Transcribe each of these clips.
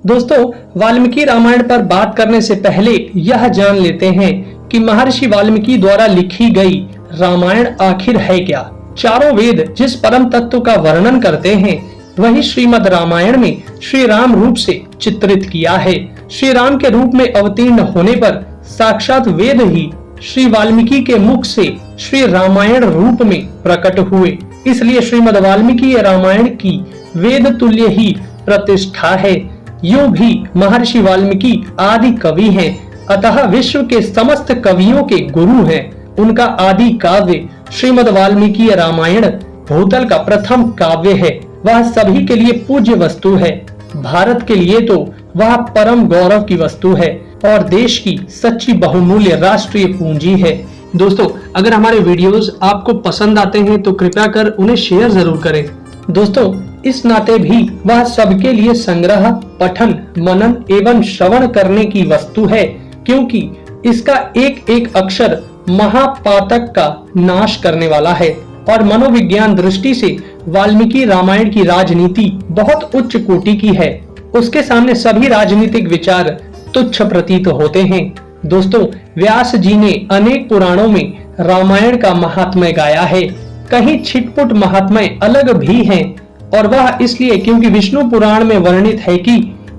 दोस्तों, वाल्मीकि रामायण पर बात करने से पहले यह जान लेते हैं कि महर्षि वाल्मीकि द्वारा लिखी गई रामायण आखिर है क्या। चारों वेद जिस परम तत्व का वर्णन करते हैं वही श्रीमद् रामायण में श्री राम रूप से चित्रित किया है। श्री राम के रूप में अवतीर्ण होने पर साक्षात वेद ही श्री वाल्मीकि के मुख से श्री रामायण रूप में प्रकट हुए। इसलिए श्रीमद् वाल्मीकि रामायण की वेद तुल्य ही प्रतिष्ठा है। यूं भी महर्षि वाल्मीकि आदि कवि हैं, अतः विश्व के समस्त कवियों के गुरु हैं। उनका आदि काव्य श्रीमद् वाल्मीकि रामायण भूतल का प्रथम काव्य है। वह सभी के लिए पूज्य वस्तु है। भारत के लिए तो वह परम गौरव की वस्तु है और देश की सच्ची बहुमूल्य राष्ट्रीय पूंजी है। दोस्तों, अगर हमारे वीडियोस आपको पसंद आते हैं तो कृपया कर उन्हें शेयर जरूर करें। दोस्तों, इस नाते भी वह सबके लिए संग्रह, पठन, मनन एवं श्रवण करने की वस्तु है, क्योंकि इसका एक एक अक्षर महापातक का नाश करने वाला है। और मनोविज्ञान दृष्टि से वाल्मीकि रामायण की राजनीति बहुत उच्च कोटि की है। उसके सामने सभी राजनीतिक विचार तुच्छ प्रतीत होते हैं। दोस्तों, व्यास जी ने अनेक पुराणों में रामायण का महात्म्य गाया है। कहीं छिटपुट महात्म्य अलग भी हैं, और वह इसलिए क्योंकि विष्णु पुराण में वर्णित है कि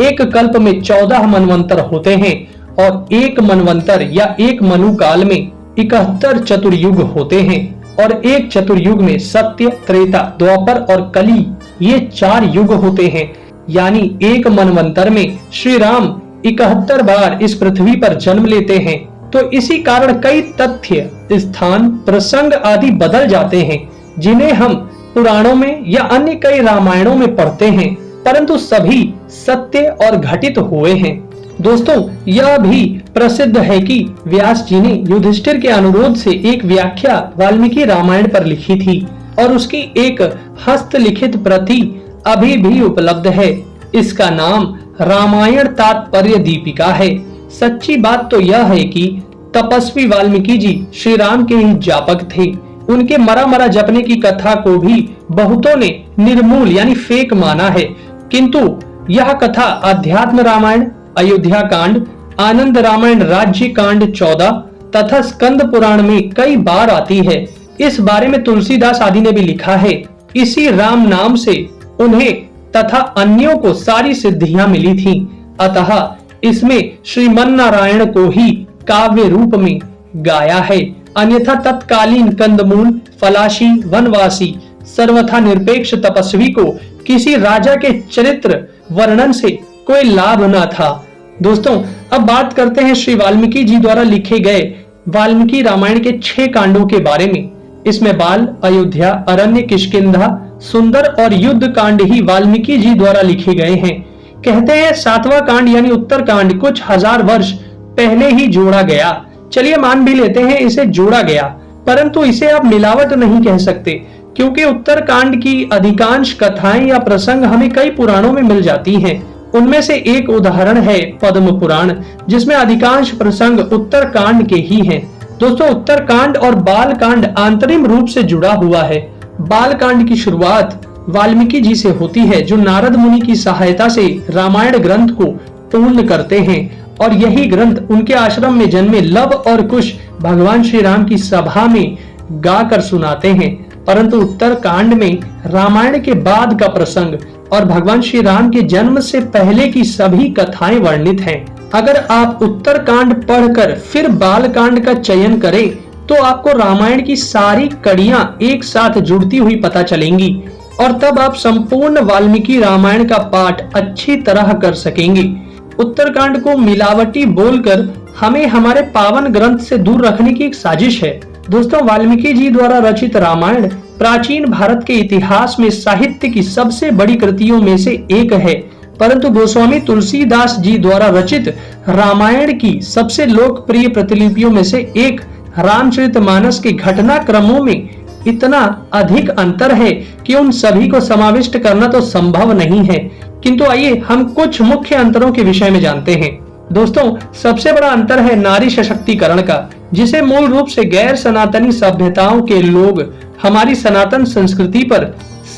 एक कल्प में 14 मनवंतर होते हैं और एक मनवंतर या एक मनु काल में 71 चतुर्युग होते हैं, और एक चतुर्युग में सत्य, त्रेता, द्वापर और कली ये 4 युग होते हैं। यानी एक मनवंतर में श्री राम 71 बार इस पृथ्वी पर जन्म लेते हैं। तो इसी कारण कई तथ्य, स्थान, प्रसंग आदि बदल जाते हैं, जिन्हें हम पुराणों में या अन्य कई रामायणों में पढ़ते हैं, परंतु सभी सत्य और घटित हुए हैं। दोस्तों, यह भी प्रसिद्ध है कि व्यास जी ने युधिष्ठिर के अनुरोध से एक व्याख्या वाल्मीकि रामायण पर लिखी थी और उसकी एक हस्तलिखित प्रति अभी भी उपलब्ध है। इसका नाम रामायण तात्पर्य दीपिका है। सच्ची बात तो यह है कि तपस्वी वाल्मीकि जी श्री राम के ही जापक थे। उनके मरा मरा जपने की कथा को भी बहुतों ने निर्मूल यानी फेक माना है, किंतु यह कथा अध्यात्म रामायण, अयोध्या कांड, आनंद रामायण राज्य कांड 14 तथा स्कंद पुराण में कई बार आती है। इस बारे में तुलसीदास आदि ने भी लिखा है। इसी राम नाम से उन्हें तथा अन्यों को सारी सिद्धियां मिली थीं। अतः इसमें श्रीमन्नारायण को ही काव्य रूप में गाया है। अन्यथा तत्कालीन कंदमूल, फलाशी, वनवासी, सर्वथा निरपेक्ष तपस्वी को किसी राजा के चरित्र वर्णन से कोई लाभ न था। दोस्तों, अब बात करते हैं श्री वाल्मीकि जी द्वारा लिखे गए वाल्मीकि रामायण के 6 कांडों के बारे में। इसमें बाल, अयोध्या, अरण्य, किष्किंधा, सुंदर और युद्ध कांड ही वाल्मीकि जी द्वारा लिखे गए हैं। कहते हैं 7वां कांड यानी उत्तर कांड कुछ हजार वर्ष पहले ही जोड़ा गया। चलिए मान भी लेते हैं इसे जोड़ा गया, परंतु इसे आप मिलावट नहीं कह सकते, क्योंकि उत्तर कांड की अधिकांश कथाएं या प्रसंग हमें कई पुराणों में मिल जाती हैं। उनमें से एक उदाहरण है पद्म पुराण, जिसमें अधिकांश प्रसंग उत्तर कांड के ही हैं। दोस्तों, उत्तर कांड और बाल कांड आंतरिक रूप से जुड़ा हुआ है। बाल कांड की शुरुआत वाल्मीकि जी से होती है, जो नारद मुनि की सहायता से रामायण ग्रंथ को पूर्ण करते हैं, और यही ग्रंथ उनके आश्रम में जन्मे लव और कुश भगवान श्री राम की सभा में गाकर सुनाते हैं। परंतु उत्तर कांड में रामायण के बाद का प्रसंग और भगवान श्री राम के जन्म से पहले की सभी कथाएं वर्णित हैं। अगर आप उत्तर कांड पढ़कर फिर बाल कांड का चयन करें तो आपको रामायण की सारी कड़ियां एक साथ जुड़ती हुई पता चलेंगी, और तब आप संपूर्ण वाल्मीकि रामायण का पाठ अच्छी तरह कर सकेंगे। उत्तरकांड को मिलावटी बोलकर हमें हमारे पावन ग्रंथ से दूर रखने की एक साजिश है। दोस्तों, वाल्मीकि जी द्वारा रचित रामायण प्राचीन भारत के इतिहास में साहित्य की सबसे बड़ी कृतियों में से एक है, परंतु गोस्वामी तुलसीदास जी द्वारा रचित रामायण की सबसे लोकप्रिय प्रतिलिपियों में से एक रामचरितमानस के घटनाक्रमों में इतना अधिक अंतर है कि उन सभी को समाविष्ट करना तो संभव नहीं है। किंतु आइए हम कुछ मुख्य अंतरों के विषय में जानते हैं। दोस्तों, सबसे बड़ा अंतर है नारी सशक्तिकरण का, जिसे मूल रूप से गैर सनातनी सभ्यताओं के लोग हमारी सनातन संस्कृति पर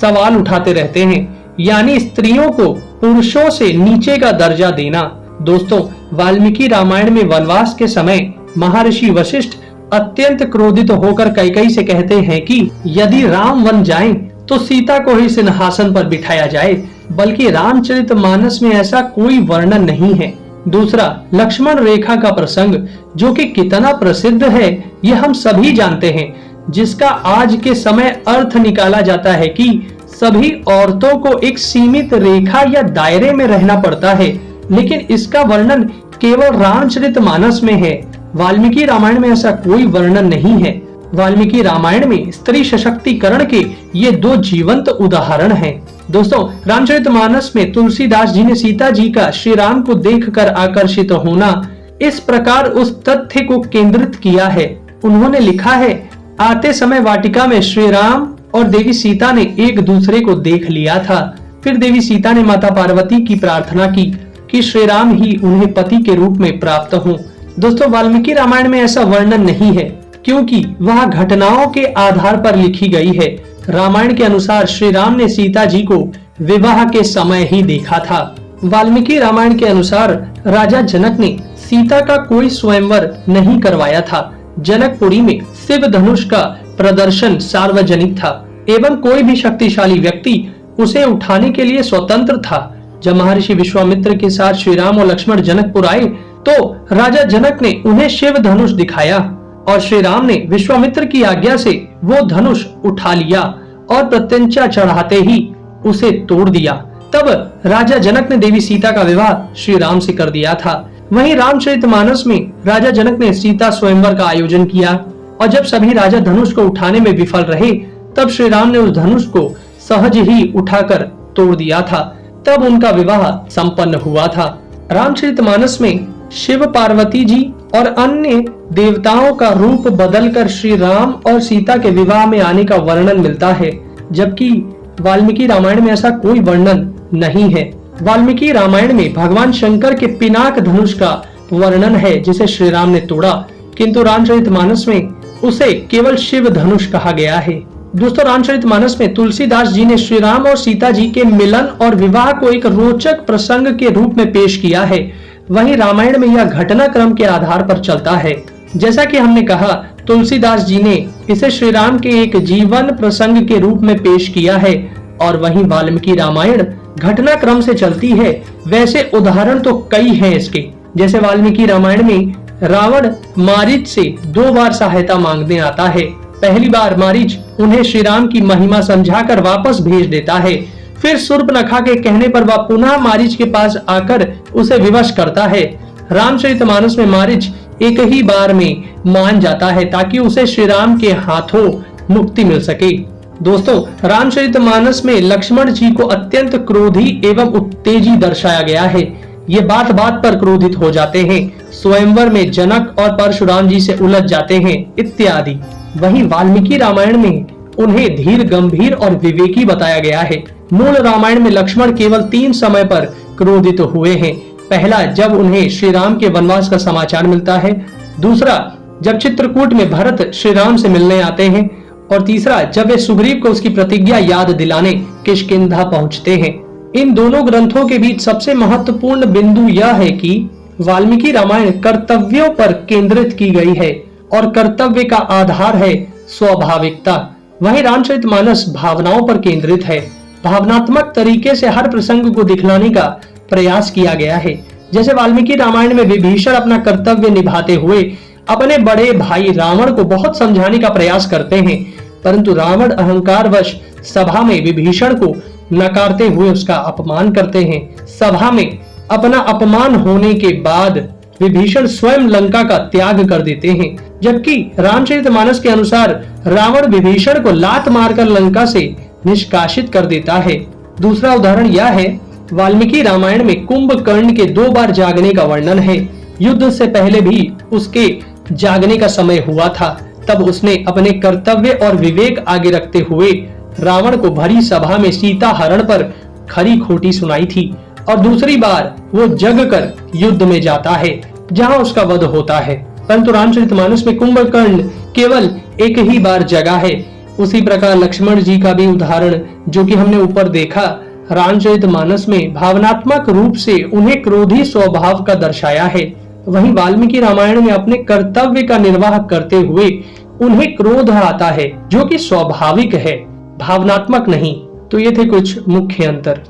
सवाल उठाते रहते हैं। यानी स्त्रियों को पुरुषों से नीचे का दर्जा देना। दोस्तों, वाल्मीकि रामायण में वनवास के समय महर्षि वशिष्ठ अत्यंत क्रोधित होकर कैकेयी से कहते हैं कि यदि राम वन जाएं तो सीता को ही सिंहासन पर बिठाया जाए, बल्कि रामचरितमानस में ऐसा कोई वर्णन नहीं है। दूसरा, लक्ष्मण रेखा का प्रसंग जो कि कितना प्रसिद्ध है यह हम सभी जानते हैं, जिसका आज के समय अर्थ निकाला जाता है कि सभी औरतों को एक सीमित रेखा या दायरे में रहना पड़ता है, लेकिन इसका वर्णन केवल रामचरितमानस में है। वाल्मीकि रामायण में ऐसा कोई वर्णन नहीं है। वाल्मीकि रामायण में स्त्री सशक्तिकरण के ये दो जीवंत उदाहरण हैं। दोस्तों, रामचरितमानस में तुलसीदास जी ने सीता जी का श्री राम को देखकर आकर्षित होना इस प्रकार उस तथ्य को केंद्रित किया है। उन्होंने लिखा है, आते समय वाटिका में श्री राम और देवी सीता ने एक दूसरे को देख लिया था। फिर देवी सीता ने माता पार्वती की प्रार्थना की कि श्री राम ही उन्हें पति के रूप में प्राप्त हों। दोस्तों, वाल्मीकि रामायण में ऐसा वर्णन नहीं है क्योंकि वह घटनाओं के आधार पर लिखी गई है। रामायण के अनुसार श्री राम ने सीता जी को विवाह के समय ही देखा था। वाल्मीकि रामायण के अनुसार राजा जनक ने सीता का कोई स्वयंवर नहीं करवाया था। जनकपुरी में शिव धनुष का प्रदर्शन सार्वजनिक था एवं कोई भी शक्तिशाली व्यक्ति उसे उठाने के लिए स्वतंत्र था। जब महर्षि विश्वामित्र के साथ श्री राम और लक्ष्मण जनकपुर आए तो राजा जनक ने उन्हें शिव धनुष दिखाया और श्री राम ने विश्वामित्र की आज्ञा से वो धनुष उठा लिया और प्रत्यंचा चढ़ाते ही उसे तोड़ दिया। तब राजा जनक ने देवी सीता का विवाह श्री राम से कर दिया था। वहीं रामचरितमानस में राजा जनक ने सीता स्वयंवर का आयोजन किया और जब सभी राजा धनुष को उठाने में विफल रहे तब श्री राम ने उस धनुष को सहज ही उठाकर तोड़ दिया था। तब उनका विवाह संपन्न हुआ था। रामचरितमानस में शिव, पार्वती जी और अन्य देवताओं का रूप बदलकर श्री राम और सीता के विवाह में आने का वर्णन मिलता है, जबकि वाल्मीकि रामायण में ऐसा कोई वर्णन नहीं है। वाल्मीकि रामायण में भगवान शंकर के पिनाक धनुष का वर्णन है जिसे श्री राम ने तोड़ा, किंतु रामचरितमानस में उसे केवल शिव धनुष कहा गया है। दोस्तों, रामचरितमानस में तुलसीदास जी ने श्री राम और सीता जी के मिलन और विवाह को एक रोचक प्रसंग के रूप में पेश किया है। वहीं रामायण में यह घटनाक्रम के आधार पर चलता है। जैसा कि हमने कहा, तुलसीदास जी ने इसे श्री राम के एक जीवन प्रसंग के रूप में पेश किया है और वहीं वाल्मीकि रामायण घटनाक्रम से चलती है। वैसे उदाहरण तो कई हैं इसके, जैसे वाल्मीकि रामायण में रावण मारीच से 2 बार सहायता मांगने आता है। पहली बार मारीच उन्हें श्री राम की महिमा समझाकर वापस भेज देता है। फिर शूर्पणखा के कहने पर वह पुनः मारीच के पास आकर उसे विवश करता है। रामचरितमानस में मारीच एक ही बार में मान जाता है ताकि उसे श्री राम के हाथों मुक्ति मिल सके। दोस्तों, रामचरितमानस में लक्ष्मण जी को अत्यंत क्रोधी एवं उत्तेजी दर्शाया गया है। ये बात बात पर क्रोधित हो जाते हैं, स्वयंवर में जनक और परशुराम जी से उलझ जाते हैं इत्यादि। वहीं वाल्मीकि रामायण में उन्हें धीर, गंभीर और विवेकी बताया गया है। मूल रामायण में लक्ष्मण केवल 3 समय पर क्रोधित हुए हैं। पहला, जब उन्हें श्री राम के वनवास का समाचार मिलता है। दूसरा, जब चित्रकूट में भरत श्री राम से मिलने आते हैं। और तीसरा, जब वे सुग्रीव को उसकी प्रतिज्ञा याद दिलाने किष्किंधा पहुंचते हैं। इन दोनों ग्रंथों के बीच सबसे महत्वपूर्ण बिंदु यह है कि वाल्मीकि रामायण कर्तव्यों पर केंद्रित की गई है और कर्तव्य का आधार है स्वाभाविकता। वहीं रामचरितमानस भावनाओं पर केंद्रित है। भावनात्मक तरीके से हर प्रसंग को दिखलाने का प्रयास किया गया है। जैसे वाल्मीकि रामायण में विभीषण अपना कर्तव्य निभाते हुए अपने बड़े भाई रावण को बहुत समझाने का प्रयास करते हैं, परंतु रावण अहंकारवश सभा में विभीषण को नकारते हुए उसका अपमान करते हैं। सभा में अपना अपमान होने के बाद विभीषण स्वयं लंका का त्याग कर देते हैं, जबकि रामचरितमानस के अनुसार रावण विभीषण को लात मारकर लंका से निष्कासित कर देता है। दूसरा उदाहरण यह है, वाल्मीकि रामायण में कुंभकर्ण के 2 बार जागने का वर्णन है। युद्ध से पहले भी उसके जागने का समय हुआ था, तब उसने अपने कर्तव्य और विवेक आगे रखते हुए रावण को भरी सभा में सीता हरण पर खरी खोटी सुनाई थी। और दूसरी बार वो जग कर युद्ध में जाता है जहां उसका वध होता है, परंतु रामचरितमानस में कुंभकर्ण केवल एक ही बार जगा है। उसी प्रकार लक्ष्मण जी का भी उदाहरण जो कि हमने ऊपर देखा, रामचरितमानस में भावनात्मक रूप से उन्हें क्रोधी स्वभाव का दर्शाया है, वहीं वाल्मीकि रामायण में अपने कर्तव्य का निर्वाह करते हुए उन्हें क्रोध आता है, जो कि स्वाभाविक है, भावनात्मक नहीं। तो ये थे कुछ मुख्य अंतर।